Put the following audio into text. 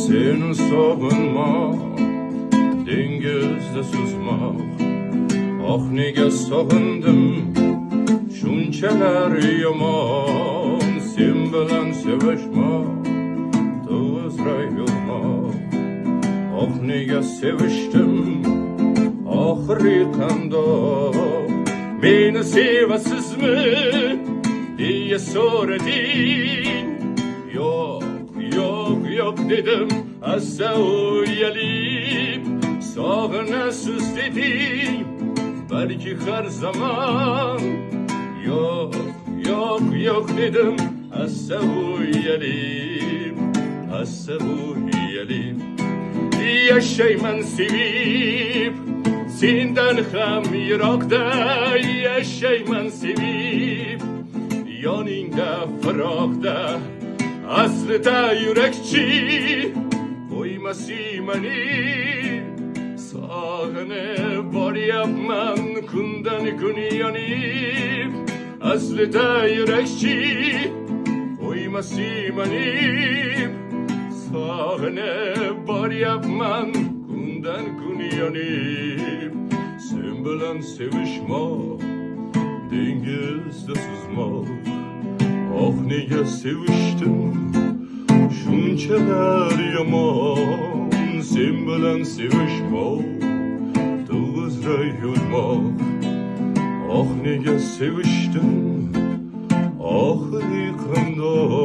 Seni sog'inmoq, dengizda suzmoq. Oh nega sog'indim, shunchalar yomon. Sen bilan sevishmoq, to'g'ri yo'lmoq. Oh nega sevishdim, oxiri qandoq. Meni sevasizmi diye so'rading. Yo'q dedim, asa uyalib. Sog'inasiz deding, balki har zaman. Yo'q dedim, asa uyalib. Yashayman sevib, sendan ham yiroqda. Yashayman sevib, yoningda firoqda. Aslida yurakchi qo'ymasang meni. Sog'inib boryapman kundan kun yonib. Aslida yurakchi qo'ymasang meni. Sog'inib boryapman kundan kun yonib. Sen bilan sevishmoq, dengizda suzmoq. Oh nega sevishdim, shunchalar yomon. Sen bilan sevishmoq, to'g'ri yo'lmoq. Oh nega sevishdim, oxiri qandoq.